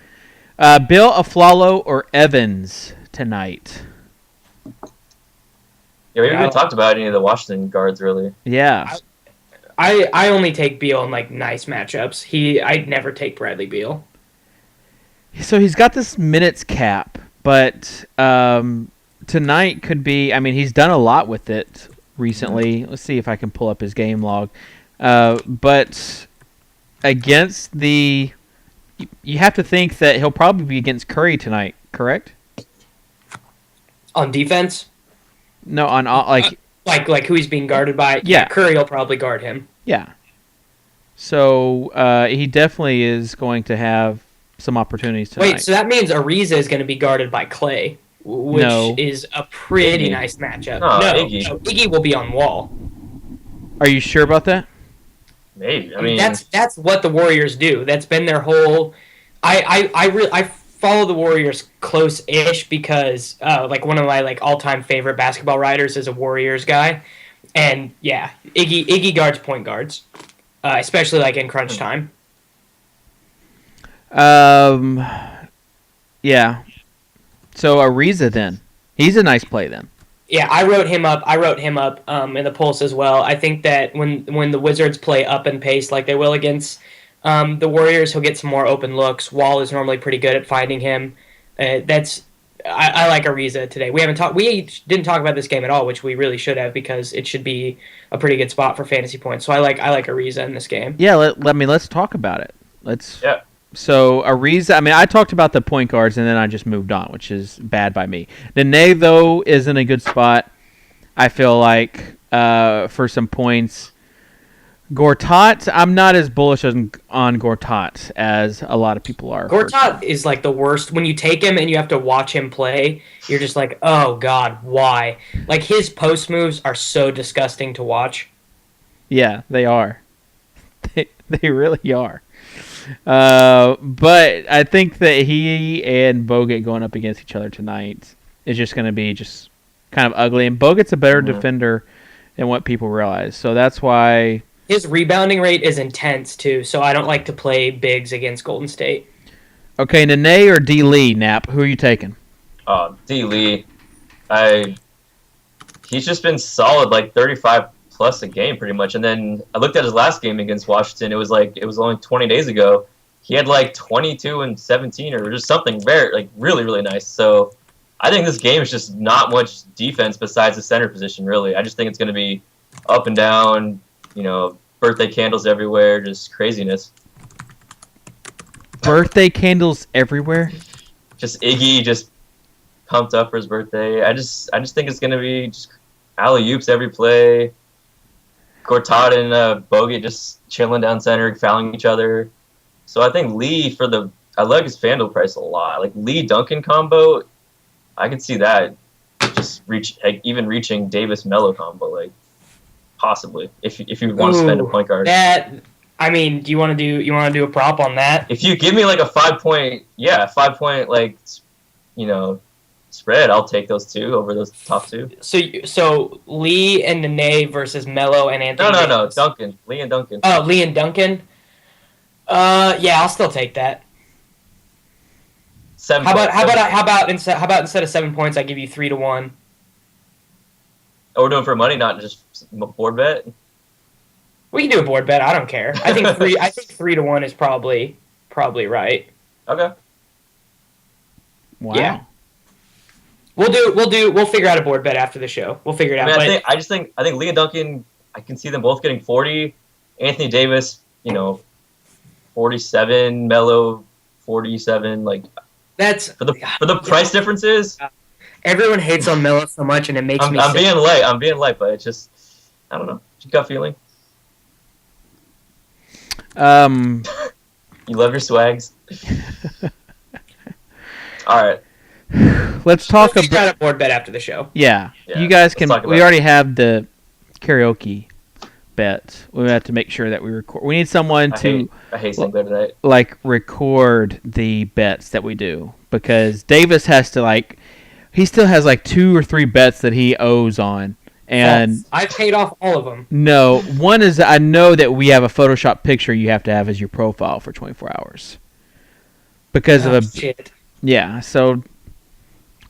A: Bill Aflalo or Evans tonight?
B: Yeah, we haven't even talked about any of the Washington guards really.
A: Yeah.
C: I only take Beal in like nice matchups. I'd never take Bradley Beal.
A: So he's got this minutes cap, but tonight could be. I mean, he's done a lot with it recently. Let's see if I can pull up his game log. But against you have to think that he'll probably be against Curry tonight, correct?
C: On defense?
A: No, on
C: like who he's being guarded by.
A: Yeah,
C: Curry will probably guard him.
A: Yeah. So he definitely is going to have some opportunities tonight.
C: Wait, so that means Ariza is going to be guarded by Clay, which is a pretty nice matchup.
B: Oh,
C: no,
B: Iggy
C: will be on Wall.
A: Are you sure about that?
B: Maybe. I mean,
C: that's what the Warriors do. That's been their whole. I follow the Warriors close-ish because like one of my like all-time favorite basketball writers is a Warriors guy, and yeah, Iggy guards point guards, especially like in crunch time.
A: Yeah. So Ariza then, he's a nice play then.
C: Yeah, I wrote him up in the Pulse as well. I think that when the Wizards play up and pace like they will against the Warriors, he'll get some more open looks. Wall is normally pretty good at finding him. I like Ariza today. We didn't talk about this game at all, which we really should have because it should be a pretty good spot for fantasy points. So I like Ariza in this game.
A: Yeah, let's talk about it.
B: Yeah.
A: So Ariza, I mean, I talked about the point guards and then I just moved on, which is bad by me. Nene, though, is in a good spot. I feel like for some points. Gortat, I'm not as bullish on Gortat as a lot of people are.
C: Gortat is like the worst. When you take him and you have to watch him play, you're just like, oh God, why? Like his post moves are so disgusting to watch.
A: Yeah, they are. They really are. But I think that he and Bogut going up against each other tonight is just going to be just kind of ugly. And Bogut's a better defender than what people realize. So that's why...
C: His rebounding rate is intense, too, so I don't like to play bigs against Golden State.
A: Okay, Nene or D. Lee, Nap? Who are you taking?
B: D. Lee. He's just been solid, like 35 plus a game pretty much. And then I looked at his last game against Washington. It was only 20 days ago. He had like 22 and 17 or just something very like really, really nice. So I think this game is just not much defense besides the center position, really. I just think it's going to be up and down, birthday candles everywhere, just craziness.
A: Birthday candles everywhere?
B: Just Iggy just pumped up for his birthday. I just think it's going to be just alley-oops every play. Gortat and Bogut just chilling down center, fouling each other. So I think Lee I like his FanDuel price a lot. Like Lee Duncan combo, I could see that just even reaching Davis Melo combo, like possibly if you want to spend a point guard.
C: Do you want to do a prop on that?
B: If you give me like a 5 point like spread, I'll take those two over those top two.
C: So Lee and Nene versus Melo and Anthony.
B: No, Duncan. Lee and Duncan.
C: Oh, Lee and Duncan. Yeah, I'll still take that.
B: 7
C: How about instead of 7 points, I give you 3-1.
B: Oh, we're doing for money, not just board bet.
C: We can do a board bet. I don't care. I think 3-1 is probably probably right.
B: Okay.
A: Wow.
C: Yeah. We'll figure out a board bet after the show. We'll figure it out.
B: I think Lee and Duncan, I can see them both getting 40. Anthony Davis, 47. Melo, 47. Like
C: that's
B: for the price differences.
C: Everyone hates on Melo so much, and it makes me.
B: I'm being light, but it's just I don't know. Just gut feeling. You love your swags. All right.
A: Let's talk
C: about
A: about
C: a board bet after the show.
A: Yeah, you guys can. We already have the karaoke bets. We have to make sure that we record. We need someone to.
B: I hate Sinclair tonight.
A: Like record the bets that we do because Davis has to he still has 2 or 3 bets that he owes on. And
C: I've paid off all of them.
A: No, one is I know that we have a Photoshop picture you have to have as your profile for 24 hours. Because of a
C: shit.
A: Yeah, so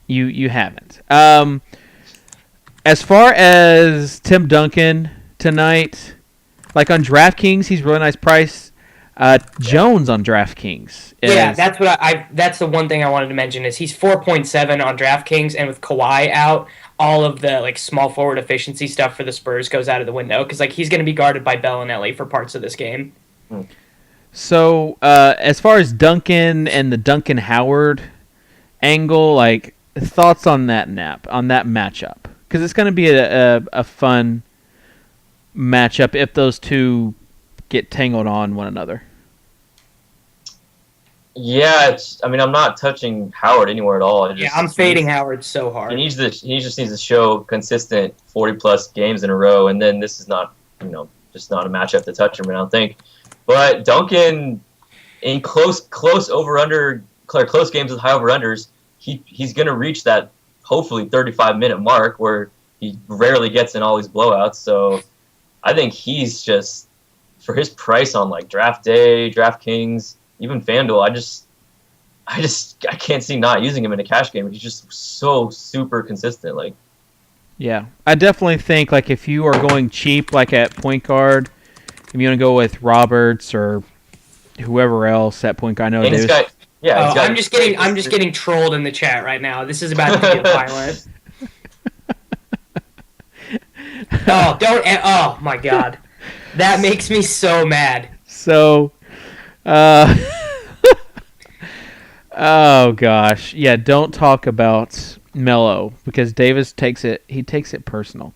A: you haven't. As far as Tim Duncan tonight, on DraftKings, he's really nice price. Jones on DraftKings.
C: That's what that's the one thing I wanted to mention is he's 4.7 on DraftKings, and with Kawhi out, all of the small forward efficiency stuff for the Spurs goes out of the window because he's going to be guarded by Bellinelli for parts of this game.
A: So as far as Duncan and the Duncan Howard angle, thoughts on that matchup because it's going to be a fun matchup if those two get tangled on one another.
B: Yeah, I'm not touching Howard anywhere at all.
C: I'm fading Howard so hard.
B: He just needs to show consistent 40-plus games in a row, and then this is not, just not a matchup to touch him, I don't think. But Duncan, in close over-under, close games with high over-unders, he's going to reach that, hopefully, 35-minute mark where he rarely gets in all these blowouts. So I think he's just, for his price on DraftDay, DraftKings, even FanDuel, I can't see not using him in a cash game. He's just so super consistent.
A: Yeah, I definitely think if you are going cheap at point guard, if you want to go with Roberts or whoever else at point guard, I know
C: I'm just getting trolled in the chat right now. This is about to get violent. Oh my god, that makes me so mad.
A: So. Oh gosh, yeah. Don't talk about Melo because Davis takes it personal.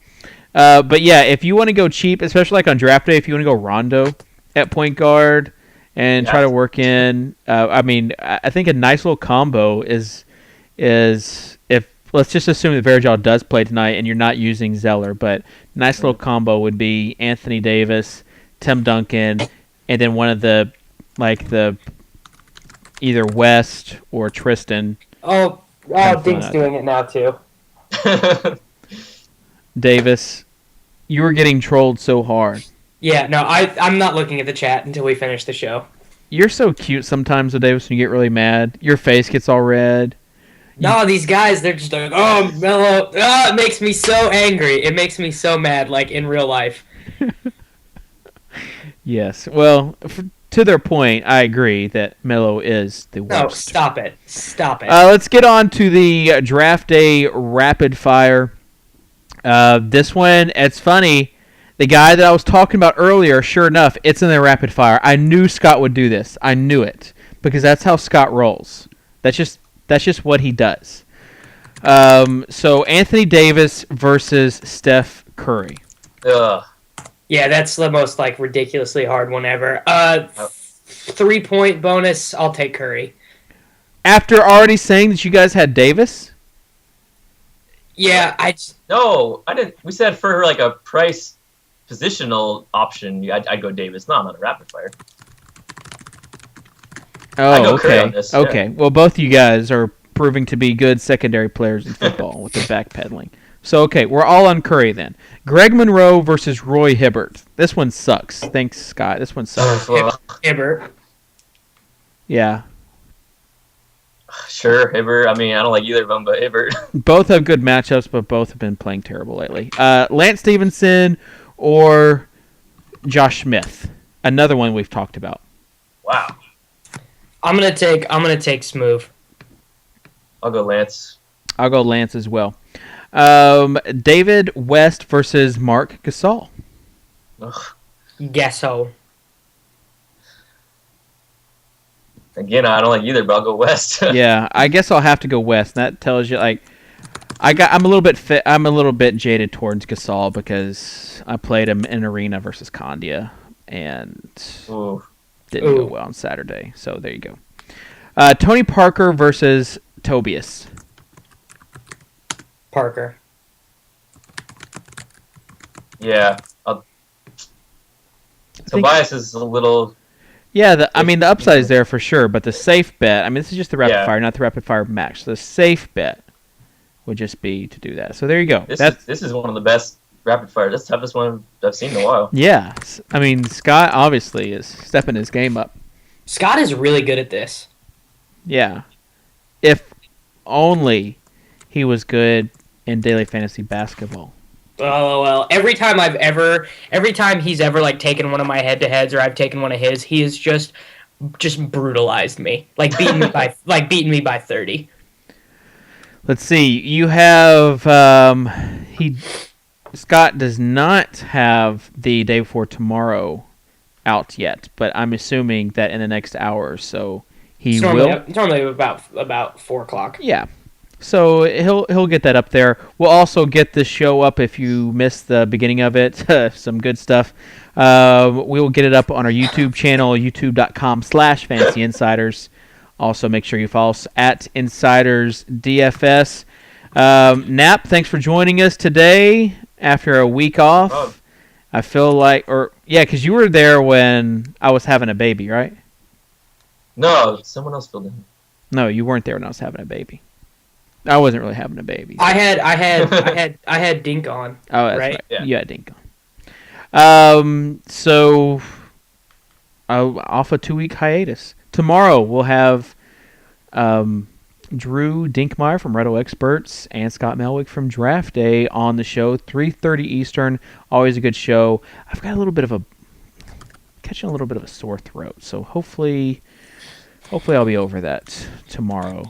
A: But yeah, if you want to go cheap, especially on DraftDay, if you want to go Rondo at point guard and try to work in, I think a nice little combo is if let's just assume that Varejao does play tonight and you're not using Zeller, but nice little combo would be Anthony Davis, Tim Duncan, and then one of the either West or Tristan.
C: Dink's doing it now too.
A: Davis, you were getting trolled so hard.
C: Yeah, no, I'm not looking at the chat until we finish the show.
A: You're so cute sometimes with Davis when you get really mad. Your face gets all red.
C: No, these guys, they're just oh, Melo. It makes me so angry. It makes me so mad, in real life.
A: Yes, well, to their point, I agree that Melo is the worst.
C: No, stop it.
A: Let's get on to the DraftDay Rapid Fire. This one, it's funny. The guy that I was talking about earlier, sure enough, it's in the Rapid Fire. I knew Scott would do this. I knew it because that's how Scott rolls. That's just what he does. So Anthony Davis versus Steph Curry.
B: Ugh.
C: Yeah, that's the most ridiculously hard one ever. 3-point bonus, I'll take Curry.
A: After already saying that you guys had Davis?
C: Yeah,
B: No, I didn't. We said for a price positional option, I'd go Davis, not on a rapid fire.
A: Oh, okay. Okay. Well, both of you guys are proving to be good secondary players in football with the backpedaling. So, okay, we're all on Curry then. Greg Monroe versus Roy Hibbert. This one sucks. Thanks, Scott. This one sucks.
C: Hibbert.
A: Yeah.
B: Sure, Hibbert. I don't like either of them, but Hibbert.
A: Both have good matchups, but both have been playing terrible lately. Lance Stevenson or Josh Smith. Another one we've talked about.
B: Wow.
C: I'm gonna take Smooth.
B: I'll go Lance.
A: I'll go Lance as well. David West versus Mark Gasol.
B: Ugh.
C: Guess so.
B: Again, I don't like either, but I'll go West.
A: Yeah, I guess I'll have to go West. That tells you like I'm a little bit jaded towards Gasol because I played him in Arena versus Condia and
B: Ooh.
A: didn't go well on Saturday. So there you go. Tony Parker versus Tobias.
C: Parker.
B: Yeah. Tobias is a little...
A: Yeah, the upside is there for sure, but the safe bet, this is just the rapid fire, not the rapid fire max. The safe bet would just be to do that. So there you go.
B: This is one of the best rapid fire. That's the toughest one I've seen in a while.
A: Yeah. Scott obviously is stepping his game up.
C: Scott is really good at this.
A: Yeah. If only he was good in daily fantasy basketball.
C: Oh well, every time he's ever like taken one of my head-to-heads or I've taken one of his, he has just brutalized me, beaten me by 30.
A: Let's see. You have Scott does not have the day before tomorrow out yet, but I'm assuming that in the next hour or so he will.
C: It's normally about 4:00.
A: Yeah. So he'll get that up there. We'll also get this show up if you missed the beginning of it. Some good stuff. We will get it up on our YouTube channel, youtube.com/fantasyinsiders. Also, make sure you follow us at InsidersDFS. Nap, thanks for joining us today after a week off.
B: Oh.
A: I feel like, because you were there when I was having a baby, right?
B: No, someone else filled in.
A: No, you weren't there when I was having a baby. I wasn't really having a baby.
C: I had Dink on.
A: Oh, that's
C: right.
A: right.
B: Yeah.
A: You had Dink on. So off a 2-week hiatus. Tomorrow we'll have Drew Dinkmeyer from Redo Experts and Scott Melwick from DraftDay on the show, 3:30 Eastern. Always a good show. I've got catching a little bit of a sore throat, so hopefully I'll be over that tomorrow.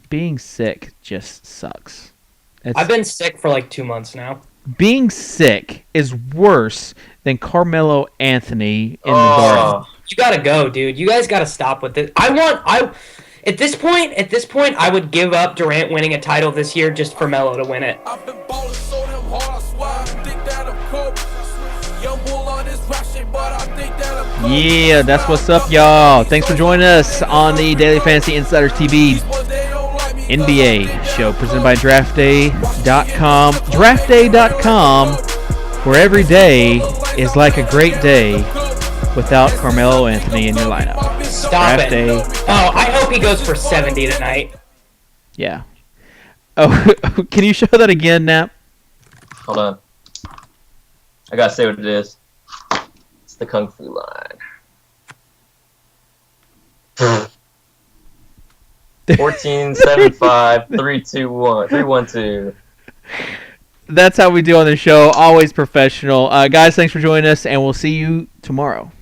A: Being sick just sucks.
C: I've been sick for like 2 months now.
A: Being sick is worse than Carmelo Anthony in the Garden.
C: You gotta go, dude. You guys gotta stop with this. At this point, I would give up Durant winning a title this year just for Melo to win it.
A: Yeah, that's what's up, y'all. Thanks for joining us on the Daily Fantasy Insiders TV NBA show presented by DraftDay.com. DraftDay.com, where every day is like a great day without Carmelo Anthony in your lineup.
C: Stop it. Oh, I hope he goes for 70 tonight.
A: Yeah. Oh, can you show that again, Nap?
B: Hold on. I gotta say what it is. It's the Kung Fu line. 14-7-5, 3-2-1, 3-1-2.
A: That's how we do on the show. Always professional. Guys, thanks for joining us, and we'll see you tomorrow.